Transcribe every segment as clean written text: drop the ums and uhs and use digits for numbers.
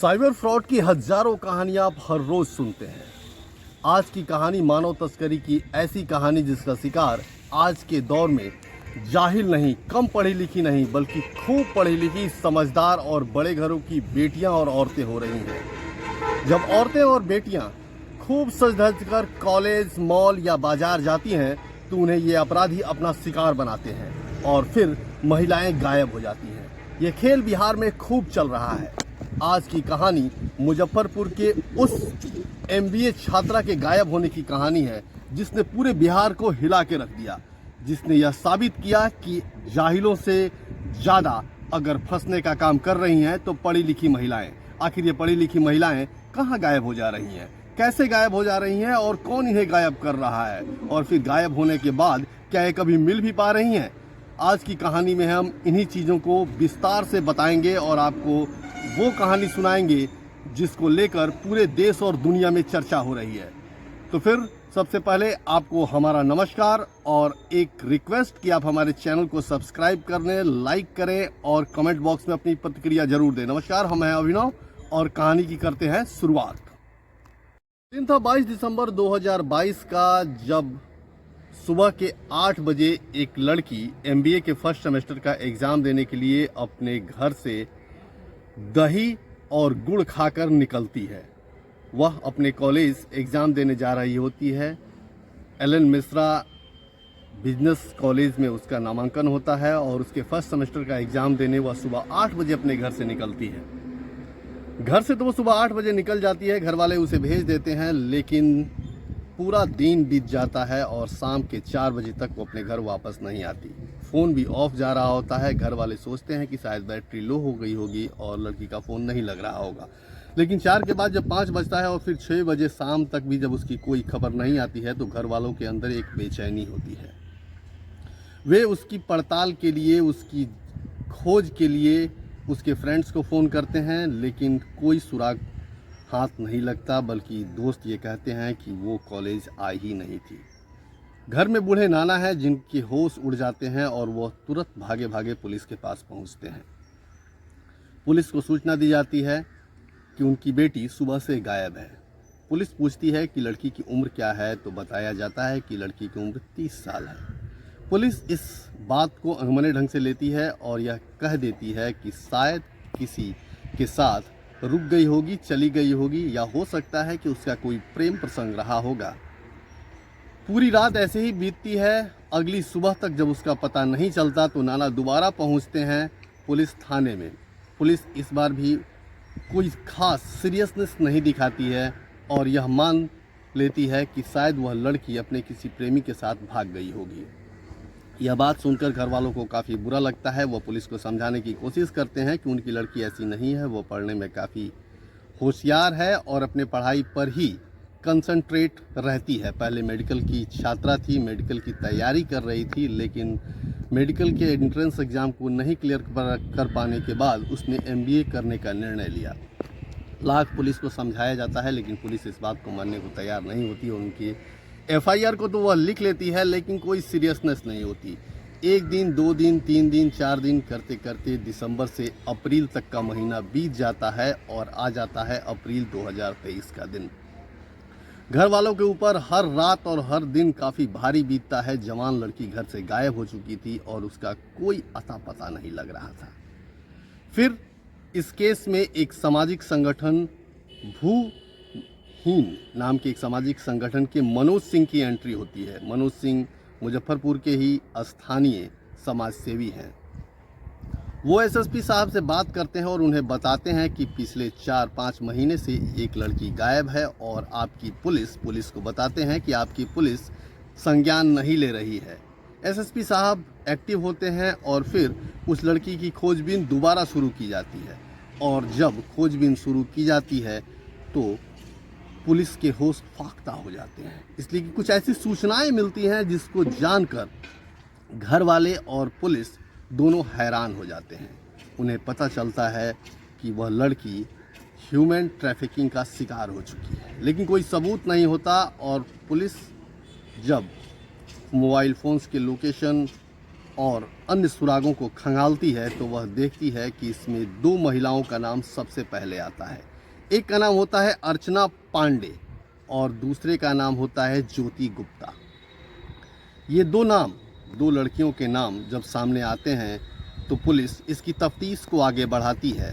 Cyber fraud की हजारों कहानियां आप हर रोज सुनते हैं। आज की कहानी मानव तस्करी की ऐसी कहानी जिसका शिकार आज के दौर में जाहिल नहीं, कम पढ़ी लिखी नहीं, बल्कि खूब पढ़ी लिखी, समझदार और बड़े घरों की बेटियां और औरतें हो रही हैं। जब औरतें और बेटियां खूब सज धज कर कॉलेज, मॉल या बाजार जाती हैं तो उन्हें ये अपराधी अपना शिकार बनाते हैं और फिर महिलाएं गायब हो जाती हैं। ये खेल बिहार में खूब चल रहा है। आज की कहानी मुजफ्फरपुर के उस एमबीए छात्रा के गायब होने की कहानी है जिसने पूरे बिहार को हिला के रख दिया, जिसने यह साबित किया कि जाहिलों से ज़्यादा अगर फंसने का काम कर रही हैं तो पढ़ी लिखी महिलाएं। आखिर ये पढ़ी लिखी महिलाएं कहाँ गायब हो जा रही हैं, कैसे गायब हो जा रही हैं और कौन इन्हें गायब कर रहा है, और फिर गायब होने के बाद क्या ये कभी मिल भी पा रही हैं। आज की कहानी में हम इन्हीं चीज़ों को विस्तार से बताएंगे और आपको वो कहानी सुनाएंगे जिसको लेकर पूरे देश और दुनिया में चर्चा हो रही है। तो फिर सबसे पहले आपको हमारा नमस्कार और एक रिक्वेस्ट कि आप हमारे चैनल को सब्सक्राइब करने, लाइक करें और कमेंट बॉक्स में अपनी प्रतिक्रिया जरूर दें। नमस्कार, हम हैं अभिनव और कहानी की करते हैं शुरुआत। दिन था 22 दिसंबर 2022 का, जब सुबह के 8 बजे एक लड़की एमबीए के फर्स्ट सेमेस्टर का एग्ज़ाम देने के लिए अपने घर से दही और गुड़ खाकर निकलती है। वह अपने कॉलेज एग्ज़ाम देने जा रही होती है। एलन मिश्रा बिजनेस कॉलेज में उसका नामांकन होता है और उसके फर्स्ट सेमेस्टर का एग्ज़ाम देने वह सुबह 8 बजे अपने घर से निकलती है। घर से तो वो सुबह 8 बजे निकल जाती है, घर वाले उसे भेज देते हैं, लेकिन पूरा दिन बीत जाता है और शाम के 4 बजे तक वो अपने घर वापस नहीं आती। फ़ोन भी ऑफ जा रहा होता है। घर वाले सोचते हैं कि शायद बैटरी लो हो गई होगी और लड़की का फ़ोन नहीं लग रहा होगा। लेकिन 4 के बाद जब 5 बजता है और फिर 6 बजे शाम तक भी जब उसकी कोई खबर नहीं आती है तो घर वालों के अंदर एक बेचैनी होती है। वे उसकी पड़ताल के लिए, उसकी खोज के लिए उसके फ्रेंड्स को फ़ोन करते हैं, लेकिन कोई सुराग हाथ नहीं लगता, बल्कि दोस्त ये कहते हैं कि वो कॉलेज आई ही नहीं थी। घर में बूढ़े नाना हैं जिनके होश उड़ जाते हैं और वह तुरंत भागे भागे पुलिस के पास पहुंचते हैं। पुलिस को सूचना दी जाती है कि उनकी बेटी सुबह से गायब है। पुलिस पूछती है कि लड़की की उम्र क्या है, तो बताया जाता है कि लड़की की उम्र 30 साल है। पुलिस इस बात को अनमने ढंग से लेती है और यह कह देती है कि शायद किसी के साथ रुक गई होगी, चली गई होगी, या हो सकता है कि उसका कोई प्रेम प्रसंग रहा होगा। पूरी रात ऐसे ही बीतती है। अगली सुबह तक जब उसका पता नहीं चलता तो नाना दोबारा पहुंचते हैं पुलिस थाने में। पुलिस इस बार भी कोई खास सीरियसनेस नहीं दिखाती है और यह मान लेती है कि शायद वह लड़की अपने किसी प्रेमी के साथ भाग गई होगी। यह बात सुनकर घर वालों को काफ़ी बुरा लगता है। वह पुलिस को समझाने की कोशिश करते हैं कि उनकी लड़की ऐसी नहीं है, वो पढ़ने में काफ़ी होशियार है और अपने पढ़ाई पर ही कंसंट्रेट रहती है। पहले मेडिकल की छात्रा थी, मेडिकल की तैयारी कर रही थी, लेकिन मेडिकल के एंट्रेंस एग्ज़ाम को नहीं क्लियर कर पाने के बाद उसने एमबीए करने का निर्णय लिया। लाख पुलिस को समझाया जाता है, लेकिन पुलिस इस बात को मानने को तैयार नहीं होती। उनकी एफआईआर को तो वह लिख लेती है, लेकिन कोई सीरियसनेस नहीं होती। 1 दिन, 2 दिन, 3 दिन, 4 दिन करते करते दिसंबर से अप्रैल तक का महीना बीत जाता है और आ जाता है अप्रैल 2023 का दिन। घर वालों के ऊपर हर रात और हर दिन काफ़ी भारी बीतता है। जवान लड़की घर से गायब हो चुकी थी और उसका कोई अता पता नहीं लग रहा था। फिर इस केस में एक सामाजिक संगठन, भूहीन नाम के एक सामाजिक संगठन के मनोज सिंह की एंट्री होती है। मनोज सिंह मुजफ्फरपुर के ही स्थानीय समाज सेवी हैं। वो एसएसपी साहब से बात करते हैं और उन्हें बताते हैं कि पिछले 4-5 महीने से एक लड़की गायब है और आपकी पुलिस को बताते हैं कि आपकी पुलिस संज्ञान नहीं ले रही है। एसएसपी साहब एक्टिव होते हैं और फिर उस लड़की की खोजबीन दोबारा शुरू की जाती है और जब खोजबीन शुरू की जाती है तो पुलिस के होश फाख्ता हो जाते हैं, इसलिए कि कुछ ऐसी सूचनाएं मिलती हैं जिसको जानकर घर वाले और पुलिस दोनों हैरान हो जाते हैं। उन्हें पता चलता है कि वह लड़की ह्यूमन ट्रैफिकिंग का शिकार हो चुकी है, लेकिन कोई सबूत नहीं होता। और पुलिस जब मोबाइल फ़ोन्स के लोकेशन और अन्य सुरागों को खंगालती है तो वह देखती है कि इसमें 2 महिलाओं का नाम सबसे पहले आता है। एक का नाम होता है अर्चना पांडे और दूसरे का नाम होता है ज्योति गुप्ता। ये दो लड़कियों के नाम जब सामने आते हैं तो पुलिस इसकी तफ्तीश को आगे बढ़ाती है।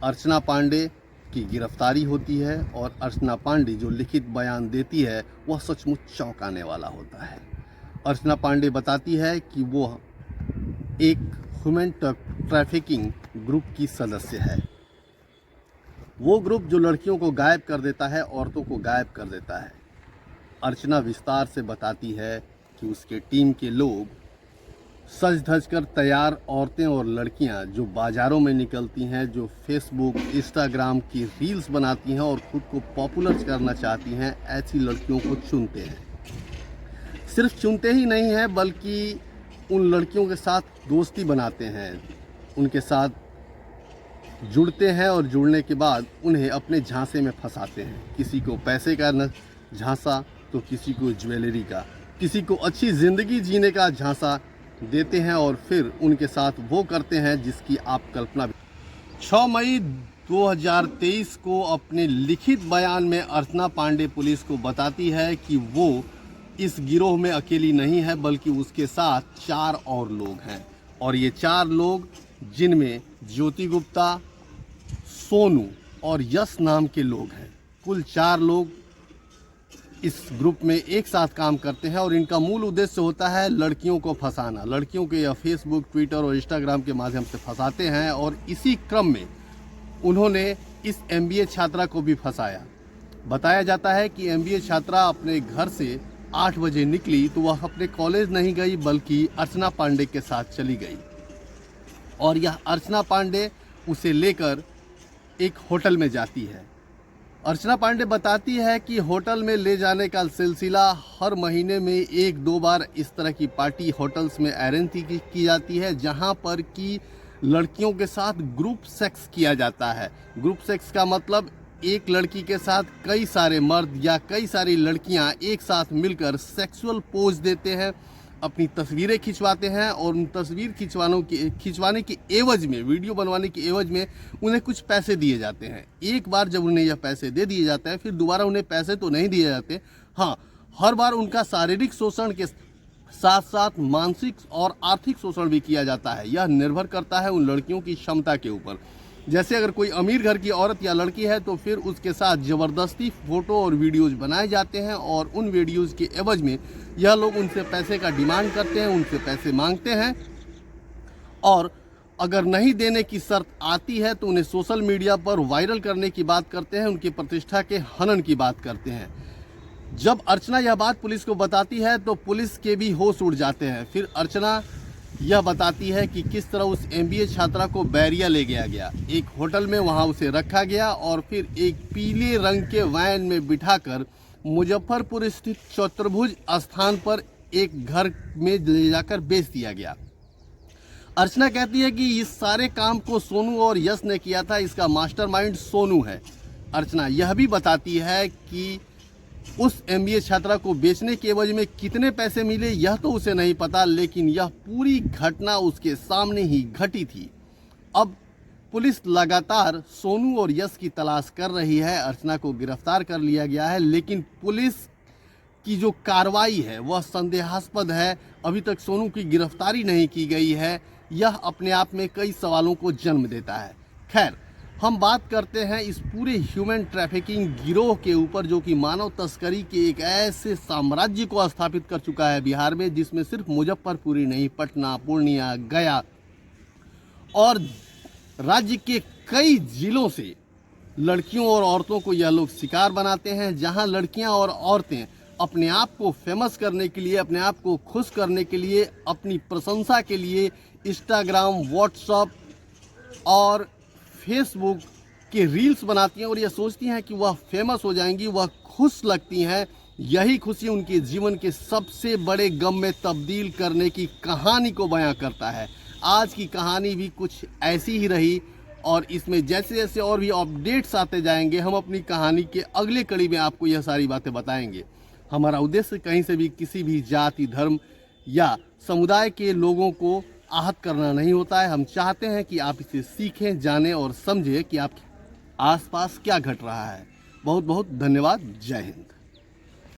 अर्चना पांडे की गिरफ्तारी होती है और अर्चना पांडे जो लिखित बयान देती है वह सचमुच चौंकाने वाला होता है। अर्चना पांडे बताती है कि वो एक ह्यूमन ट्रैफिकिंग ग्रुप की सदस्य है। वो ग्रुप जो लड़कियों को गायब कर देता है, औरतों को गायब कर देता है। अर्चना विस्तार से बताती है कि उसके टीम के लोग सज धज कर तैयार औरतें और लड़कियां जो बाज़ारों में निकलती हैं, जो फेसबुक इंस्टाग्राम की रील्स बनाती हैं और ख़ुद को पॉपुलर करना चाहती हैं, ऐसी लड़कियों को चुनते हैं। सिर्फ चुनते ही नहीं हैं बल्कि उन लड़कियों के साथ दोस्ती बनाते हैं, उनके साथ जुड़ते हैं और जुड़ने के बाद उन्हें अपने झांसे में फंसाते हैं। किसी को पैसे का झांसा तो किसी को ज्वेलरी का, किसी को अच्छी ज़िंदगी जीने का झांसा देते हैं और फिर उनके साथ वो करते हैं जिसकी आप कल्पना भी। 6 मई 2023 को अपने लिखित बयान में अर्चना पांडे पुलिस को बताती है कि वो इस गिरोह में अकेली नहीं है बल्कि उसके साथ 4 और लोग हैं। और ये 4 लोग जिनमें ज्योति गुप्ता, सोनू और यश नाम के लोग हैं। कुल 4 लोग इस ग्रुप में एक साथ काम करते हैं और इनका मूल उद्देश्य होता है लड़कियों को फंसाना। लड़कियों के या फेसबुक, ट्विटर और इंस्टाग्राम के माध्यम से फंसाते हैं और इसी क्रम में उन्होंने इस MBA छात्रा को भी फंसाया। बताया जाता है कि MBA छात्रा अपने घर से 8 बजे निकली तो वह अपने कॉलेज नहीं गई बल्कि अर्चना पांडे के साथ चली गई और यह अर्चना पांडे उसे लेकर एक होटल में जाती है। अर्चना पांडे बताती है कि होटल में ले जाने का सिलसिला हर महीने में 1-2 बार इस तरह की पार्टी होटल्स में अरेंज की जाती है, जहां पर कि लड़कियों के साथ ग्रुप सेक्स किया जाता है। ग्रुप सेक्स का मतलब एक लड़की के साथ कई सारे मर्द या कई सारी लड़कियां एक साथ मिलकर सेक्सुअल पोज देते हैं, अपनी तस्वीरें खिंचवाते हैं और उन तस्वीर खिंचवाने के एवज में, वीडियो बनवाने के एवज में उन्हें कुछ पैसे दिए जाते हैं। एक बार जब उन्हें यह पैसे दे दिए जाते हैं फिर दोबारा उन्हें पैसे तो नहीं दिए जाते। हाँ, हर बार उनका शारीरिक शोषण के साथ साथ मानसिक और आर्थिक शोषण भी किया जाता है। यह निर्भर करता है उन लड़कियों की क्षमता के ऊपर। जैसे अगर कोई अमीर घर की औरत या लड़की है तो फिर उसके साथ ज़बरदस्ती फ़ोटो और वीडियोज़ बनाए जाते हैं और उन वीडियोज़ के एवज में यह लोग उनसे पैसे का डिमांड करते हैं, उनसे पैसे मांगते हैं और अगर नहीं देने की शर्त आती है तो उन्हें सोशल मीडिया पर वायरल करने की बात करते हैं, उनकी प्रतिष्ठा के हनन की बात करते हैं। जब अर्चना यह बात पुलिस को बताती है तो पुलिस के भी होश उड़ जाते हैं। फिर अर्चना यह बताती है कि किस तरह उस MBA छात्रा को बैरिया ले गया एक होटल में, वहां उसे रखा गया और फिर एक पीले रंग के वैन में बिठाकर मुजफ्फरपुर स्थित चतुर्भुज स्थान पर एक घर में ले जाकर बेच दिया गया। अर्चना कहती है कि इस सारे काम को सोनू और यश ने किया था, इसका मास्टरमाइंड सोनू है। अर्चना यह भी बताती है कि उस MBA छात्रा को बेचने के एवज में कितने पैसे मिले यह तो उसे नहीं पता, लेकिन यह पूरी घटना उसके सामने ही घटी थी। अब पुलिस लगातार सोनू और यश की तलाश कर रही है। अर्चना को गिरफ्तार कर लिया गया है, लेकिन पुलिस की जो कार्रवाई है वह संदेहास्पद है। अभी तक सोनू की गिरफ्तारी नहीं की गई है। यह अपने आप में कई सवालों को जन्म देता है। खैर, हम बात करते हैं इस पूरे ह्यूमन ट्रैफिकिंग गिरोह के ऊपर जो कि मानव तस्करी के एक ऐसे साम्राज्य को स्थापित कर चुका है बिहार में, जिसमें सिर्फ मुजफ्फरपुर ही नहीं, पटना, पूर्णिया, गया और राज्य के कई जिलों से लड़कियों और औरतों को यह लोग शिकार बनाते हैं। जहां लड़कियां और औरतें अपने आप को फेमस करने के लिए, अपने आप को खुश करने के लिए, अपनी प्रशंसा के लिए इंस्टाग्राम, व्हाट्सएप और फेसबुक के रील्स बनाती हैं और यह सोचती हैं कि वह फेमस हो जाएंगी, वह खुश लगती हैं। यही खुशी उनके जीवन के सबसे बड़े गम में तब्दील करने की कहानी को बयां करता है। आज की कहानी भी कुछ ऐसी ही रही और इसमें जैसे जैसे और भी अपडेट्स आते जाएंगे, हम अपनी कहानी के अगले कड़ी में आपको यह सारी बातें बताएंगे। हमारा उद्देश्य कहीं से भी किसी भी जाति, धर्म या समुदाय के लोगों को आहत करना नहीं होता है। हम चाहते हैं कि आप इसे सीखें, जानें और समझें कि आसपास क्या घट रहा है। बहुत बहुत धन्यवाद। जय हिंद।